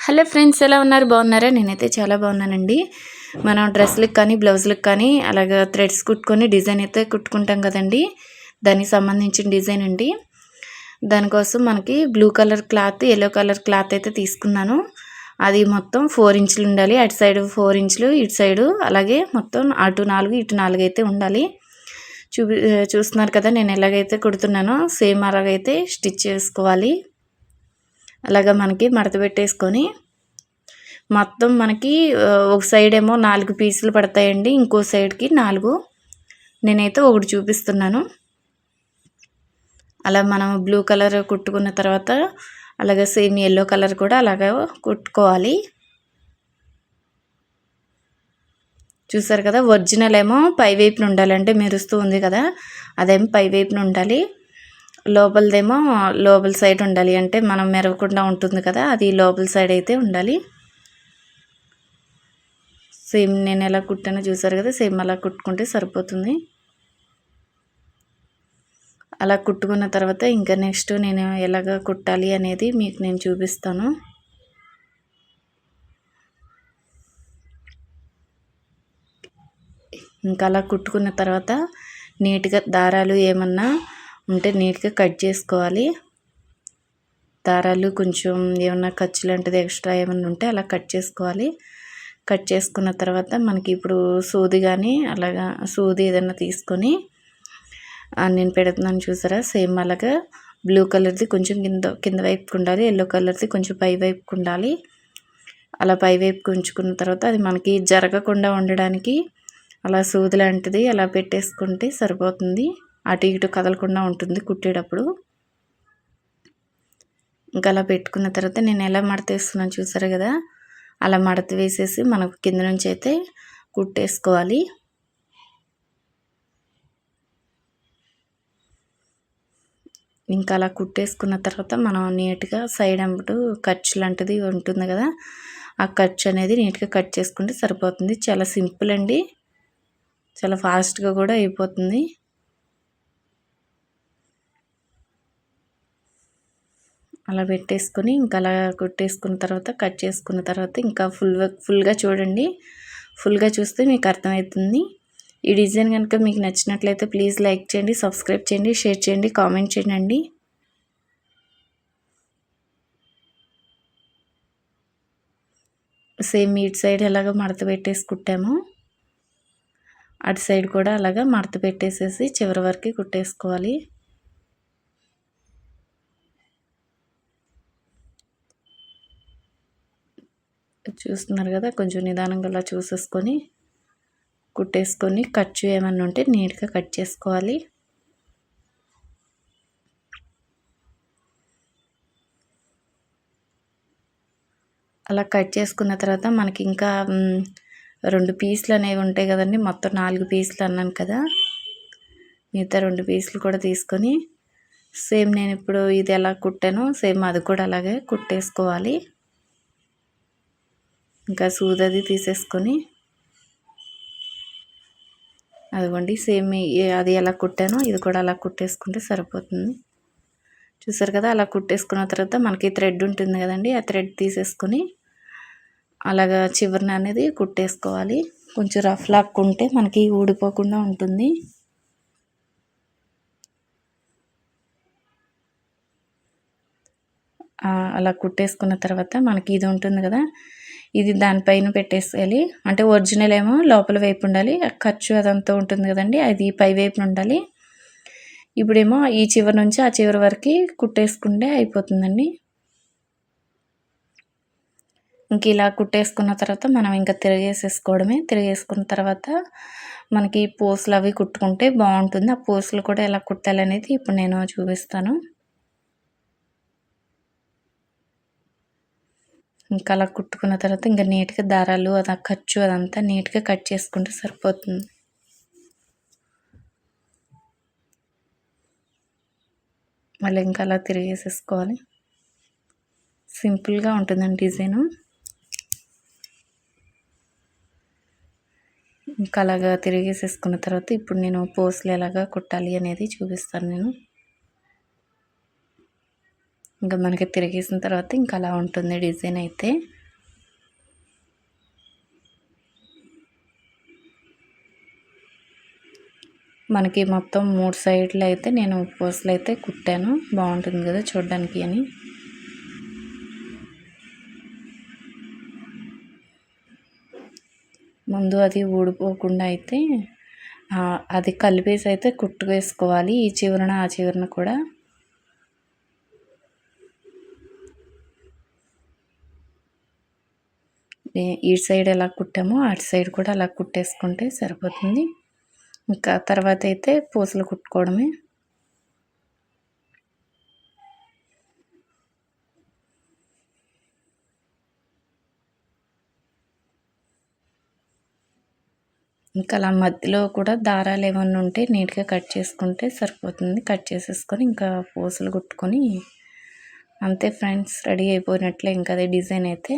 Hello friends, ఎలా ఉన్నారు? బాగున్నారా? నేనైతే చాలా బాగున్నానండి. మనం డ్రెస్‌లకి కానీ, బ్లౌజులకి కానీ అలాగా థ్రెడ్స్ కుట్టుకొని డిజైన్ అయితే కుట్టుకుంటాం కదండీ! దానికి సంబంధించిన డిజైన్ అండి. దానికోసం మనకి blue colour cloth, yellow colour cloth అయితే తీసుకున్నాను. అది మొత్తం 4 ఇంచులు ఉండాలి. అటు సైడ్ 4 ఇంచులు, ఇటు సైడు అలాగే మొత్తం అటు 4, ఇటు 4 అయితే ఉండాలి. చూస్తున్నారు కదా నేను ఎలాగైతే కుడుతున్నానో సేమ్ అలాగైతే స్టిచ్ చేసుకోవాలి. అలాగా మనకి మడత పెట్టేసుకొని మొత్తం మనకి ఒక సైడ్ ఏమో 4 పీసులు పడతాయండి, ఇంకో సైడ్కి 4. నేనైతే ఒకటి చూపిస్తున్నాను. అలా మనం బ్లూ కలర్ కుట్టుకున్న తర్వాత అలాగే సేమ్ యెల్లో కలర్ కూడా అలాగా కుట్టుకోవాలి. చూసారు కదా, ఒరిజినల్ ఏమో పై వైపున ఉండాలి, అంటే మెరుస్తూ ఉంది కదా, అదేమో పై వైపున ఉండాలి. లోపలదేమో లోపల సైడ్ ఉండాలి, అంటే మనం మెరవకుండా ఉంటుంది కదా, అది లోపల సైడ్ అయితే ఉండాలి. సేమ్ నేను ఎలా కుట్టానో చూసారు కదా, సేమ్ అలా కుట్టుకుంటే సరిపోతుంది. అలా కుట్టుకున్న తర్వాత ఇంకా నెక్స్ట్ నేను ఎలాగ కుట్టాలి అనేది మీకు నేను చూపిస్తాను. ఇంకా అలా కుట్టుకున్న తర్వాత నీట్గా దారాలు ఏమన్నా ఉంటే నీట్గా కట్ చేసుకోవాలి. దారాలు కొంచెం ఏమన్నా ఖర్చు లాంటిది ఎక్స్ట్రా ఏమన్నా ఉంటే అలా కట్ చేసుకోవాలి. కట్ చేసుకున్న తర్వాత మనకి ఇప్పుడు సూది కానీ అలాగా సూది ఏదైనా తీసుకొని నేను పెడుతున్నాను చూసారా, సేమ్ అలాగా బ్లూ కలర్ది కొంచెం కింద వైపుకు ఉండాలి, ఎల్లో కలర్ది కొంచెం పై వైపుకు ఉండాలి. అలా పై వైపుకు ఉంచుకున్న తర్వాత అది మనకి జరగకుండా ఉండడానికి అలా సూది లాంటిది అలా పెట్టేసుకుంటే సరిపోతుంది. అటు ఇటు కదలకుండా ఉంటుంది కుట్టేటప్పుడు. ఇంకా అలా పెట్టుకున్న తర్వాత నేను ఎలా మడత వేస్తున్నాను చూసారు కదా, అలా మడత వేసేసి మనకు కింద నుంచి అయితే కుట్టేసుకోవాలి. ఇంకా అలా కుట్టేసుకున్న తర్వాత మనం నీట్గా సైడ్ అంబటు ఖర్చు లాంటిది ఉంటుంది కదా, ఆ ఖర్చు అనేది నీట్గా కట్ చేసుకుంటే సరిపోతుంది. చాలా సింపుల్ అండి, చాలా ఫాస్ట్గా కూడా అయిపోతుంది. అలా పెట్టేసుకొని ఇంకా అలా కుట్టేసుకున్న తర్వాత కట్ చేసుకున్న తర్వాత ఇంకా ఫుల్గా చూడండి. ఫుల్గా చూస్తే మీకు అర్థమవుతుంది. ఈ డిజైన్ కనుక మీకు నచ్చినట్లయితే ప్లీజ్ లైక్ చేయండి, సబ్స్క్రైబ్ చేయండి, షేర్ చేయండి, కామెంట్ చేయండి. సేమ్ ఇటు సైడ్ ఎలాగ మడత పెట్టేసి కుట్టాము, అటు సైడ్ కూడా అలాగా మడత పెట్టేసేసి చివరి వరకు కుట్టేసుకోవాలి. చూస్తున్నారు కదా, కొంచెం నిదానంగా అలా చూసేసుకొని కుట్టేసుకొని ఖర్చు ఏమన్నా ఉంటే నీట్గా కట్ చేసుకోవాలి. అలా కట్ చేసుకున్న తర్వాత మనకి ఇంకా 2 పీసులు అనేవి ఉంటాయి కదండి, మొత్తం 4 పీసులు అన్నాను కదా, మిగతా 2 పీసులు కూడా తీసుకొని సేమ్ నేను ఇప్పుడు ఇది ఎలా కుట్టానో సేమ్ అది కూడా అలాగే కుట్టేసుకోవాలి. ఇంకా సూది అది తీసేసుకొని అదిగోండి సేమ్ అది ఎలా కుట్టానో ఇది కూడా అలా కుట్టేసుకుంటే సరిపోతుంది. చూసారు కదా, అలా కుట్టేసుకున్న తర్వాత మనకి థ్రెడ్ ఉంటుంది కదండి, ఆ థ్రెడ్ తీసేసుకొని అలాగా చివరన అనేది కుట్టేసుకోవాలి. కొంచెం రఫ్ లాక్కుంటే మనకి ఊడిపోకుండా ఉంటుంది. అలా కుట్టేసుకున్న తర్వాత మనకి ఇది ఉంటుంది కదా, ఇది దానిపైన పెట్టేసేయాలి. అంటే ఒరిజినల్ ఏమో లోపల వైపు ఉండాలి, ఖర్చు అదంతా ఉంటుంది కదండి, అది పై వైపున ఉండాలి. ఇప్పుడేమో ఈ చివరి నుంచి ఆ చివరి వరకు కుట్టేసుకుంటే అయిపోతుందండి. ఇంక ఇలా కుట్టేసుకున్న తర్వాత మనం ఇంకా తిరిగేసేసుకోవడమే. తిరిగేసుకున్న తర్వాత మనకి పూసలు అవి కుట్టుకుంటే బాగుంటుంది. ఆ పూసలు కూడా ఎలా కుట్టాలనేది ఇప్పుడు నేను చూపిస్తాను. ఇంకా అలా కుట్టుకున్న తర్వాత ఇంకా నీట్గా దారాలు అది ఖర్చు అదంతా నీట్గా కట్ చేసుకుంటే సరిపోతుంది. మళ్ళీ ఇంకా అలా తిరిగేసేసుకోవాలి. సింపుల్గా ఉంటుందండి డిజైను. ఇంకా అలాగా తిరిగేసేసుకున్న తర్వాత ఇప్పుడు నేను పూసలు ఎలాగా కుట్టాలి అనేది చూపిస్తాను నేను. ఇంకా మనకి తిరిగేసిన తర్వాత ఇంకా అలా ఉంటుంది డిజైన్ అయితే. మనకి మొత్తం 3 సైడ్లు అయితే నేను పూసలు అయితే కుట్టాను, బాగుంటుంది కదా చూడడానికి అని. ముందు అది ఊడిపోకుండా అయితే అది కలిపేసి అయితే కుట్టు వేసుకోవాలి, ఈ చివరన ఆ చివరన కూడా. ఈ సైడ్ ఎలా కుట్టామో అటు సైడ్ కూడా అలా కుట్టేసుకుంటే సరిపోతుంది. ఇంకా తర్వాత అయితే పూసలు కుట్టుకోవడమే. ఇంకా అలా మధ్యలో కూడా దారాలు ఏమన్నా ఉంటే నీట్గా కట్ చేసుకుంటే సరిపోతుంది. కట్ చేసేసుకొని ఇంకా పూసలు కుట్టుకొని అంతే ఫ్రెండ్స్, రెడీ అయిపోయినట్లే ఇంకా అదే డిజైన్ అయితే.